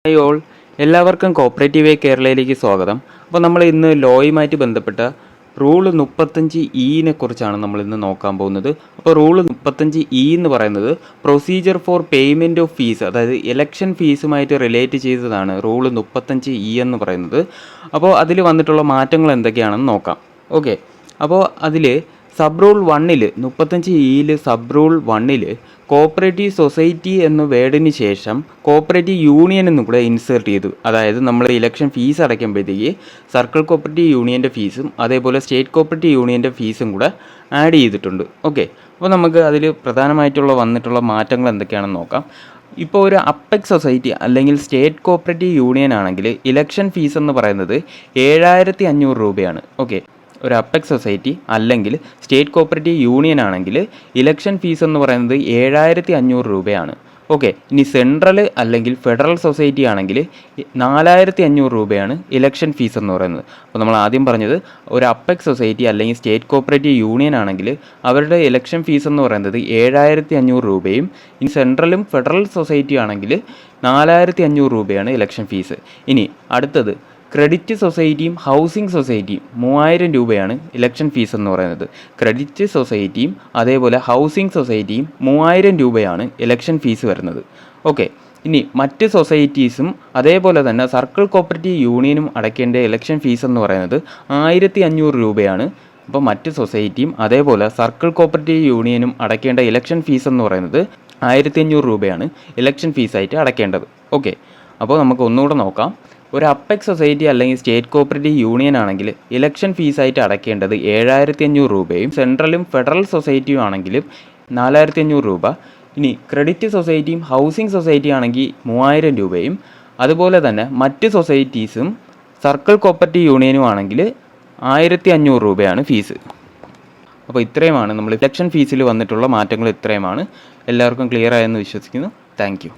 Hi all, എല്ലാവർക്കും cooperative കേരളയിലേക്ക് സ്വാഗതം. അപ്പോൾ നമ്മൾ ഇന്ന് ലോയുമായിട്ട് ബന്ധപ്പെട്ട റൂൾ 35E കുറിച്ചാണ് നമ്മൾ ഇന്ന് നോക്കാൻ പോകുന്നത്. അപ്പോൾ റൂൾ 35E എന്ന് പറയുന്നത് procedure for payment of fees, അതായത് ഇലക്ഷൻ ഫീസുമായിട്ട് റിലേറ്റ് ചെയ്തതാണ് റൂൾ 35E എന്ന് പറയുന്നത്. അപ്പോൾ അതിൽ വന്നിട്ടുള്ള മാറ്റങ്ങൾ എന്തൊക്കെയാണെന്ന് നോക്കാം. ഓക്കെ, അപ്പോൾ അതിൽ sub rule 1 35E sub rule 1 cooperative society എന്ന വേർഡിന് ശേഷം കോപ്പറേറ്റീവ് യൂണിയൻ എന്നും കൂടെ ഇൻസേർട്ട് ചെയ്തു. അതായത് നമ്മൾ ഇലക്ഷൻ ഫീസ് അടയ്ക്കുമ്പോഴത്തേക്ക് സർക്കിൾ കോപ്പറേറ്റീവ് യൂണിയൻ്റെ ഫീസും അതേപോലെ സ്റ്റേറ്റ് കോപ്പറേറ്റീവ് യൂണിയൻ്റെ ഫീസും കൂടെ ആഡ് ചെയ്തിട്ടുണ്ട്. ഓക്കെ, അപ്പോൾ നമുക്ക് അതിൽ പ്രധാനമായിട്ടുള്ള വന്നിട്ടുള്ള മാറ്റങ്ങൾ എന്തൊക്കെയാണെന്ന് നോക്കാം. ഇപ്പോൾ ഒരു അപ്പെക്സ് സൊസൈറ്റി അല്ലെങ്കിൽ സ്റ്റേറ്റ് കോപ്പറേറ്റീവ് യൂണിയൻ ആണെങ്കിൽ ഇലക്ഷൻ ഫീസ് എന്ന് പറയുന്നത് 7500 രൂപയാണ്. ഓക്കെ, ഒരു അപ്പെക്സ് സൊസൈറ്റി അല്ലെങ്കിൽ സ്റ്റേറ്റ് കോപ്പറേറ്റീവ് യൂണിയൻ ആണെങ്കിൽ ഇലക്ഷൻ ഫീസ് എന്ന് പറയുന്നത് 7500 രൂപയാണ്. ഓക്കെ, ഇനി സെൻട്രൽ അല്ലെങ്കിൽ ഫെഡറൽ സൊസൈറ്റി ആണെങ്കിൽ 4500 രൂപയാണ് ഇലക്ഷൻ ഫീസ് എന്ന് പറയുന്നത്. അപ്പോൾ നമ്മൾ ആദ്യം പറഞ്ഞത് ഒരു അപ്പെക്സ് സൊസൈറ്റി അല്ലെങ്കിൽ സ്റ്റേറ്റ് കോപ്പറേറ്റീവ് യൂണിയൻ ആണെങ്കിൽ അവരുടെ ഇലക്ഷൻ ഫീസ് എന്ന് പറയുന്നത് 7500 രൂപയും ഇനി സെൻട്രലും ഫെഡറൽ സൊസൈറ്റി ആണെങ്കിൽ 4500 രൂപയാണ് ഇലക്ഷൻ ഫീസ്. ഇനി അടുത്തത് ക്രെഡിറ്റ് സൊസൈറ്റിയും ഹൗസിംഗ് സൊസൈറ്റിയും 3000 രൂപയാണ് ഇലക്ഷൻ ഫീസ് എന്ന് പറയുന്നത്. ക്രെഡിറ്റ് സൊസൈറ്റിയും അതേപോലെ ഹൗസിംഗ് സൊസൈറ്റിയും 3000 രൂപയാണ് ഇലക്ഷൻ ഫീസ് വരുന്നത്. ഓക്കെ, ഇനി മറ്റ് സൊസൈറ്റീസും അതേപോലെ തന്നെ സർക്കിൾ കോപ്പറേറ്റീവ് യൂണിയനും അടയ്ക്കേണ്ട ഇലക്ഷൻ ഫീസ് എന്ന് പറയുന്നത് 1500 രൂപയാണ്. അപ്പോൾ മറ്റ് സൊസൈറ്റിയും അതേപോലെ സർക്കിൾ കോപ്പറേറ്റീവ് യൂണിയനും അടയ്ക്കേണ്ട ഇലക്ഷൻ ഫീസ് എന്ന് പറയുന്നത് 1500 രൂപയാണ് ഇലക്ഷൻ ഫീസായിട്ട് അടയ്ക്കേണ്ടത്. ഓക്കെ, അപ്പോൾ നമുക്ക് ഒന്നുകൂടെ നോക്കാം. ഒരു അപ്പെക്സ് സൊസൈറ്റി അല്ലെങ്കിൽ സ്റ്റേറ്റ് കോപ്പറേറ്റീവ് യൂണിയൻ ആണെങ്കിൽ ഇലക്ഷൻ ഫീസായിട്ട് അടയ്ക്കേണ്ടത് 7500 രൂപയും സെൻട്രലും ഫെഡറൽ സൊസൈറ്റിയും ആണെങ്കിലും 4500 രൂപ. ഇനി ക്രെഡിറ്റ് സൊസൈറ്റിയും ഹൗസിംഗ് സൊസൈറ്റി ആണെങ്കിൽ 3000 രൂപയും അതുപോലെ തന്നെ മറ്റ് സൊസൈറ്റീസും സർക്കിൾ കോപ്പറേറ്റീവ് യൂണിയനും ആണെങ്കിൽ 1500 രൂപയാണ് ഫീസ്. അപ്പോൾ ഇത്രയുമാണ് നമ്മൾ ഇലക്ഷൻ ഫീസിൽ വന്നിട്ടുള്ള മാറ്റങ്ങൾ. ഇത്രയുമാണ്. എല്ലാവർക്കും ക്ലിയർ ആയെന്ന് വിശ്വസിക്കുന്നു. Thank you.